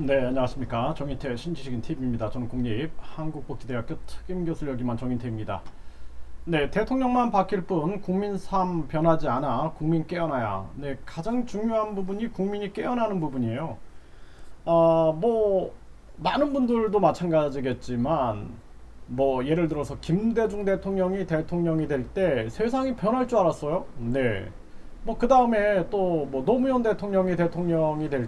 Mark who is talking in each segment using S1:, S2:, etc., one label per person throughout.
S1: 네, 안녕하십니까. 정인태 신지식인 TV입니다. 저는 국립 한국복지대학교 특임교수 역임한 정인태입니다. 네, 대통령만 바뀔 뿐 국민 삶 변하지 않아 국민 깨어나야. 네, 가장 중요한 부분이 국민이 깨어나는 부분이에요. 뭐 많은 분들도 마찬가지겠지만 뭐 예를 들어서 김대중 대통령이 될 때 세상이 변할 줄 알았어요. 네. 뭐 그 다음에 또 뭐 노무현 대통령이 될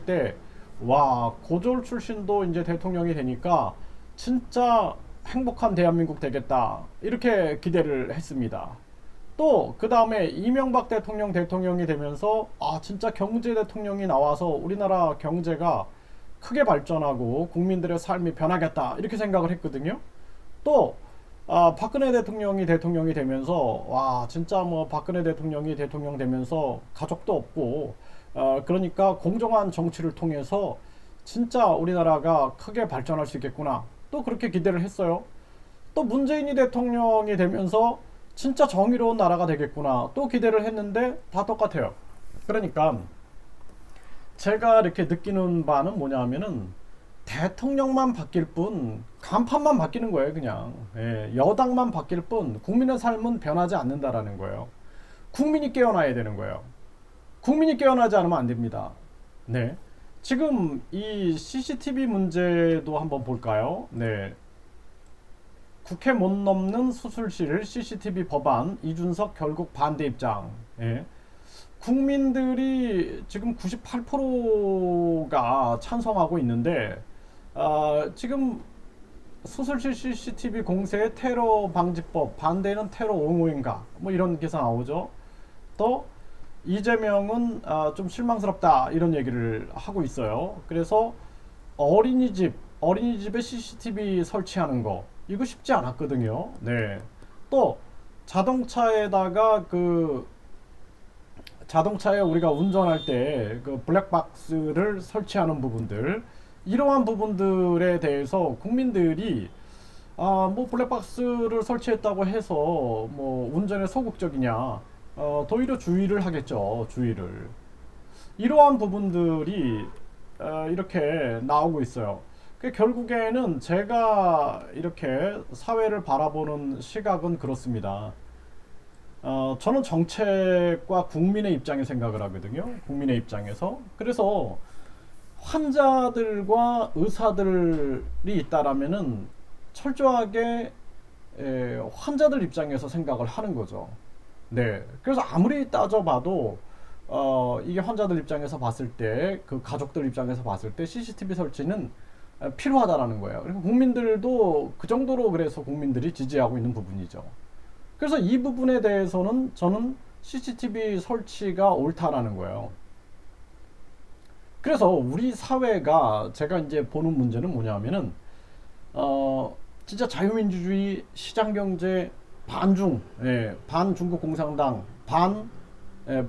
S1: 때 와 고졸 출신도 이제 대통령이 되니까 진짜 행복한 대한민국 되겠다 이렇게 기대를 했습니다. 또 그 다음에 이명박 대통령이 되면서 아 진짜 경제 대통령이 나와서 우리나라 경제가 크게 발전하고 국민들의 삶이 변하겠다 이렇게 생각을 했거든요. 또 박근혜 대통령이 되면서 와 진짜 뭐 박근혜 대통령이 대통령 되면서 가족도 없고 그러니까 공정한 정치를 통해서 진짜 우리나라가 크게 발전할 수 있겠구나 또 그렇게 기대를 했어요. 또 문재인이 대통령이 되면서 진짜 정의로운 나라가 되겠구나 또 기대를 했는데 다 똑같아요. 그러니까 제가 이렇게 느끼는 바는 뭐냐 하면은 대통령만 바뀔 뿐 간판만 바뀌는 거예요. 그냥 여당만 바뀔 뿐 국민의 삶은 변하지 않는다라는 거예요. 국민이 깨어나야 되는 거예요. 국민이 깨어나지 않으면 안 됩니다. 네. 지금 이 CCTV 문제도 한번 볼까요? 네. 국회 못 넘는 수술실 CCTV 법안 이준석 결국 반대 입장. 예. 국민들이 지금 98%가 찬성하고 있는데 지금 수술실 CCTV 공세 테러 방지법 반대는 테러 옹호인가 뭐 이런 기사 나오죠. 또 이재명은 좀 실망스럽다 이런 얘기를 하고 있어요. 그래서 어린이집에 CCTV 설치하는 거 이거 쉽지 않았거든요. 네. 또 자동차에다가 자동차에 우리가 운전할 때 그 블랙박스를 설치하는 부분들 이러한 부분들에 대해서 국민들이 뭐 블랙박스를 설치했다고 해서 뭐 운전에 소극적이냐 오히려 주의를 하겠죠. 주의를 이러한 부분들이 이렇게 나오고 있어요. 결국에는 제가 이렇게 사회를 바라보는 시각은 그렇습니다. 저는 정책과 국민의 입장에 생각을 하거든요. 국민의 입장에서. 그래서 환자들과 의사들이 있다라면은 철저하게 환자들 입장에서 생각을 하는 거죠. 네. 그래서 아무리 따져봐도 이게 환자들 입장에서 봤을 때, 그 가족들 입장에서 봤을 때 CCTV 설치는 필요하다라는 거예요. 그리고 국민들도 그 정도로 그래서 국민들이 지지하고 있는 부분이죠. 그래서 이 부분에 대해서는 저는 CCTV 설치가 옳다라는 거예요. 그래서 우리 사회가 제가 이제 보는 문제는 뭐냐면은 진짜 자유민주주의 시장경제 반중 반중국 공산당 반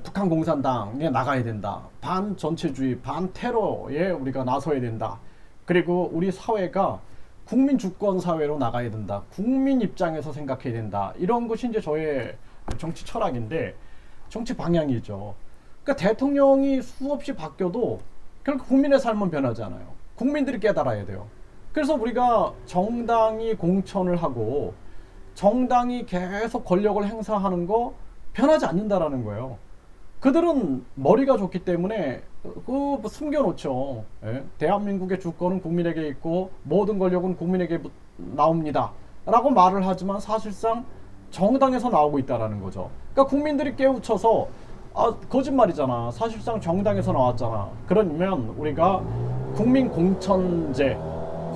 S1: 북한 공산당에 나가야 된다. 반 전체주의 반 테러에 우리가 나서야 된다. 그리고 우리 사회가 국민 주권 사회로 나가야 된다. 국민 입장에서 생각해야 된다. 이런 것이 이제 저의 정치 철학인데 정치 방향이죠. 그러니까 대통령이 수없이 바뀌어도 결국 국민의 삶은 변하지 않아요. 국민들이 깨달아야 돼요. 그래서 우리가 정당이 공천을 하고 정당이 계속 권력을 행사하는 거 변하지 않는다라는 거예요. 그들은 머리가 좋기 때문에 숨겨놓죠. 예? 대한민국의 주권은 국민에게 있고 모든 권력은 국민에게 나옵니다. 라고 말을 하지만 사실상 정당에서 나오고 있다라는 거죠. 그러니까 국민들이 깨우쳐서 거짓말이잖아. 사실상 정당에서 나왔잖아. 그러면 우리가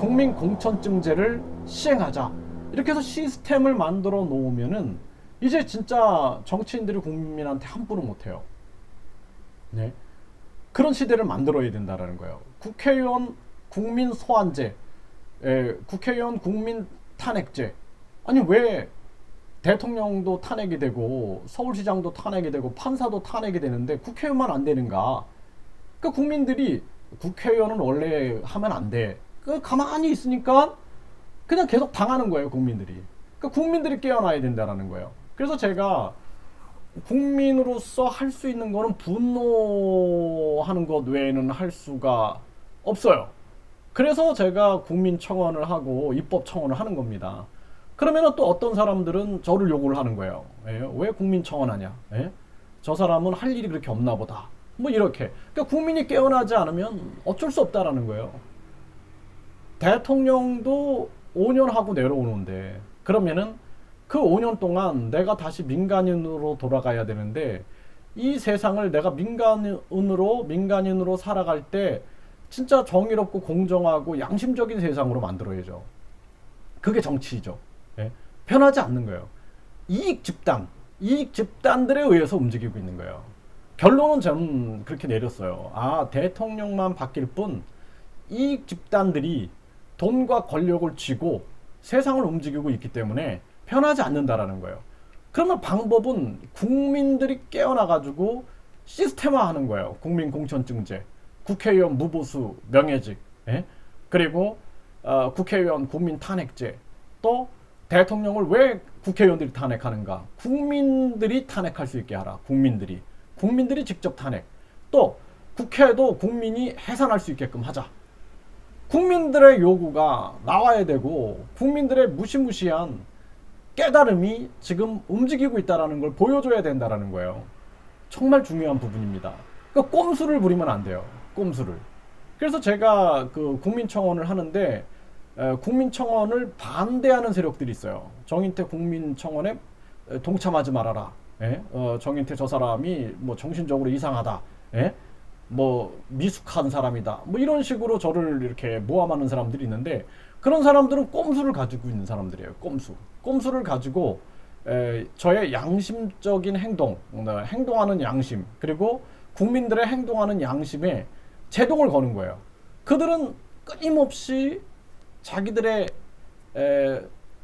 S1: 국민공천증제를 시행하자. 이렇게 해서 시스템을 만들어 놓으면은 이제 진짜 정치인들이 국민한테 함부로 못해요. 네. 그런 시대를 만들어야 된다라는 거예요. 국회의원 국민 소환제, 국회의원 국민 탄핵제. 아니 왜 대통령도 탄핵이 되고 서울시장도 탄핵이 되고 판사도 탄핵이 되는데 국회의원만 안 되는가? 그 국민들이 국회의원은 원래 하면 안 돼. 그 가만히 있으니까 그냥 계속 당하는 거예요, 국민들이. 그 국민들이 깨어나야 된다라는 거예요. 그래서 제가 국민으로서 할 수 있는 거는 분노하는 것 외에는 할 수가 없어요. 그래서 제가 국민청원을 하고 입법청원을 하는 겁니다. 그러면 또 어떤 사람들은 저를 욕을 하는 거예요. 예? 왜 국민청원 하냐? 예? 저 사람은 할 일이 그렇게 없나 보다. 뭐 이렇게. 그러니까 국민이 깨어나지 않으면 어쩔 수 없다라는 거예요. 대통령도 5년 하고 내려오는데 그러면은 그 5년 동안 내가 다시 민간인으로 돌아가야 되는데 이 세상을 내가 민간인으로 살아갈 때 진짜 정의롭고 공정하고 양심적인 세상으로 만들어야죠. 그게 정치죠. 예? 변하지 않는 거예요. 이익 집단들에 의해서 움직이고 있는 거예요. 결론은 저는 그렇게 내렸어요. 아, 대통령만 바뀔 뿐 이익 집단들이 돈과 권력을 쥐고 세상을 움직이고 있기 때문에 변하지 않는다라는 거예요. 그러면 방법은 국민들이 깨어나가지고 시스템화하는 거예요. 국민공천증제, 국회의원 무보수 명예직, 예? 그리고 국회의원 국민탄핵제, 또 대통령을 왜 국회의원들이 탄핵하는가? 국민들이 탄핵할 수 있게 하라. 국민들이 직접 탄핵. 또 국회도 국민이 해산할 수 있게끔 하자. 국민들의 요구가 나와야 되고 국민들의 무시무시한 깨달음이 지금 움직이고 있다는 걸 보여줘야 된다는 거예요. 정말 중요한 부분입니다. 그러니까 꼼수를 부리면 안 돼요. 꼼수를. 그래서 제가 그 국민청원을 하는데 국민청원을 반대하는 세력들이 있어요. 정인태 국민청원에 동참하지 말아라. 예? 정인태 저 사람이 뭐 정신적으로 이상하다. 예? 뭐 미숙한 사람이다. 뭐 이런 식으로 저를 이렇게 모함하는 사람들이 있는데 그런 사람들은 꼼수를 가지고 있는 사람들이에요. 꼼수를 가지고 저의 양심적인 행동하는 양심, 그리고 국민들의 행동하는 양심에 제동을 거는 거예요. 그들은 끊임없이 자기들의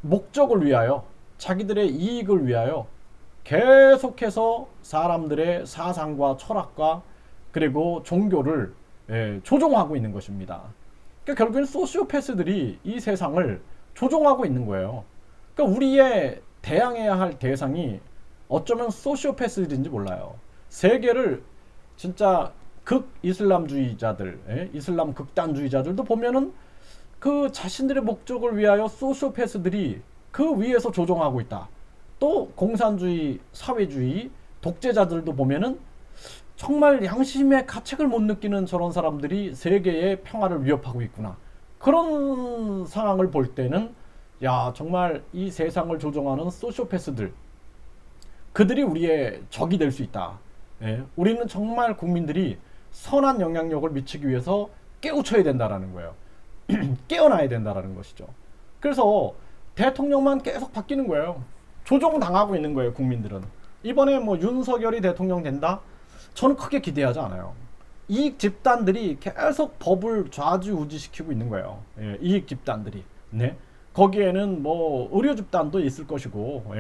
S1: 목적을 위하여, 자기들의 이익을 위하여 계속해서 사람들의 사상과 철학과 그리고 종교를 조종하고 있는 것입니다. 그러니까 결국엔 소시오패스들이 이 세상을 조종하고 있는 거예요. 그러니까 우리의 대항해야 할 대상이 어쩌면 소시오패스들인지 몰라요. 세계를 진짜 극 이슬람주의자들, 이슬람 극단주의자들도 보면은 그 자신들의 목적을 위하여 소시오패스들이 그 위에서 조종하고 있다. 또 공산주의, 사회주의, 독재자들도 보면은 정말 양심의 가책을 못 느끼는 저런 사람들이 세계의 평화를 위협하고 있구나. 그런 상황을 볼 때는 야, 정말 이 세상을 조종하는 소시오패스들, 그들이 우리의 적이 될 수 있다. 우리는 정말 국민들이 선한 영향력을 미치기 위해서 깨우쳐야 된다라는 거예요. 깨어나야 된다라는 것이죠. 그래서 대통령만 계속 바뀌는 거예요. 조종당하고 있는 거예요, 국민들은. 이번에 뭐 윤석열이 대통령 된다? 저는 크게 기대하지 않아요. 이익 집단들이 계속 법을 좌지우지시키고 있는 거예요. 이익 집단들이. 네. 거기에는 뭐 의료 집단도 있을 것이고,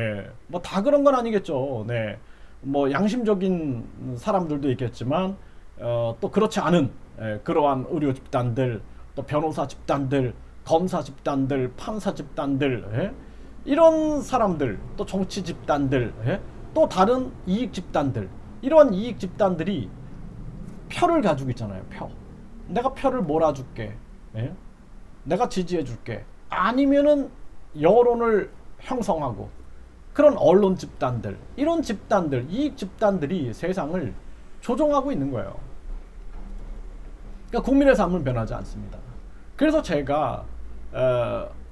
S1: 뭐 다 그런 건 아니겠죠. 네. 뭐 양심적인 사람들도 있겠지만, 또 그렇지 않은 그러한 의료 집단들, 또 변호사 집단들, 검사 집단들, 판사 집단들, 이런 사람들, 또 정치 집단들, 또 다른 이익 집단들, 이러한 이익 집단들이 표를 가지고 있잖아요. 표. 내가 표를 몰아줄게. 내가 지지해줄게. 아니면은 여론을 형성하고 그런 언론 집단들, 이런 집단들, 이익 집단들이 세상을 조종하고 있는 거예요. 그러니까 국민의 삶은 변하지 않습니다. 그래서 제가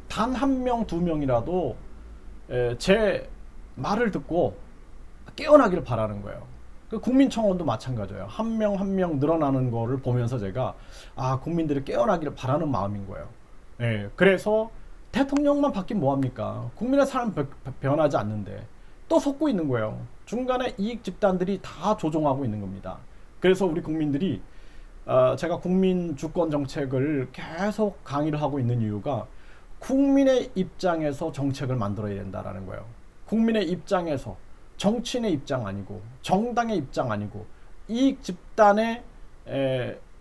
S1: 단 한 명, 두 명이라도 제 말을 듣고 깨어나기를 바라는 거예요. 그 국민청원도 마찬가지예요. 한 명 한 명 늘어나는 거를 보면서 제가 국민들이 깨어나기를 바라는 마음인 거예요. 그래서 대통령만 바뀌면 뭐합니까? 국민의 삶 변하지 않는데 또 속고 있는 거예요. 중간에 이익 집단들이 다 조종하고 있는 겁니다. 그래서 우리 국민들이 제가 국민 주권 정책을 계속 강의를 하고 있는 이유가 국민의 입장에서 정책을 만들어야 된다라는 거예요. 국민의 입장에서, 정치인의 입장 아니고, 정당의 입장 아니고, 이익 집단의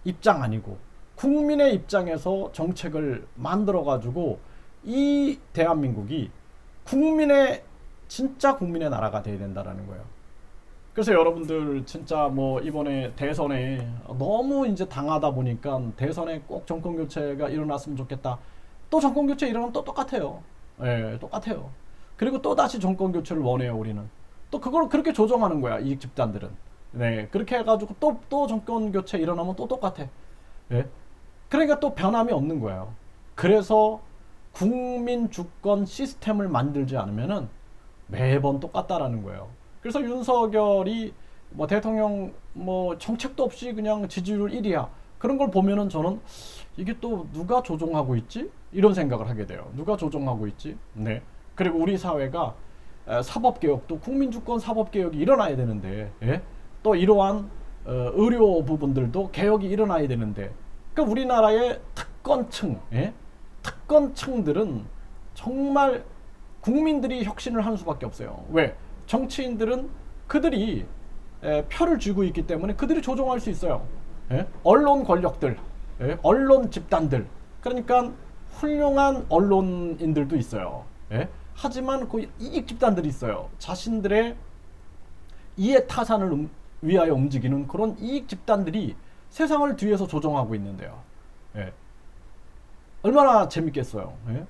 S1: 입장 아니고, 국민의 입장에서 정책을 만들어 가지고 이 대한민국이 진짜 국민의 나라가 돼야 된다라는 거예요. 그래서 여러분들 진짜 뭐 이번에 대선에 너무 이제 당하다 보니까 대선에 꼭 정권 교체가 일어났으면 좋겠다. 또 정권 교체 일어나면 또 똑같아요. 예, 똑같아요. 그리고 또 다시 정권 교체를 원해요, 우리는. 또 그걸 그렇게 조정하는 거야, 이익 집단들은. 네, 그렇게 해가지고 또 정권 교체 일어나면 또 똑같아. 예. 그러니까 또 변함이 없는 거예요. 그래서 국민 주권 시스템을 만들지 않으면은 매번 똑같다라는 거예요. 그래서 윤석열이 뭐 대통령 뭐 정책도 없이 그냥 지지율 1위야. 그런 걸 보면은 저는 이게 또 누가 조종하고 있지? 이런 생각을 하게 돼요. 누가 조종하고 있지? 네. 그리고 우리 사회가 사법개혁도 국민주권 사법개혁이 일어나야 되는데, 예? 또 이러한 의료 부분들도 개혁이 일어나야 되는데, 그러니까 우리나라의 특권층, 예? 특권층들은 정말 국민들이 혁신을 하는 수밖에 없어요. 왜? 정치인들은 그들이 표를 쥐고 있기 때문에 그들이 조종할 수 있어요. 예? 언론 권력들, 예? 언론 집단들, 그러니까 훌륭한 언론인들도 있어요. 예? 하지만 그 이익 집단들이 있어요. 자신들의 이해 타산을 위하여 움직이는 그런 이익 집단들이 세상을 뒤에서 조종하고 있는데요. 예. 얼마나 재밌겠어요. 예?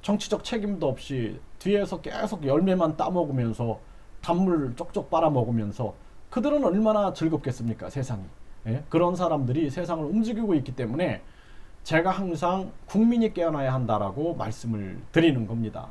S1: 정치적 책임도 없이 뒤에서 계속 열매만 따먹으면서 단물 쪽쪽 빨아먹으면서 그들은 얼마나 즐겁겠습니까, 세상이. 예? 그런 사람들이 세상을 움직이고 있기 때문에 제가 항상 국민이 깨어나야 한다라고 말씀을 드리는 겁니다.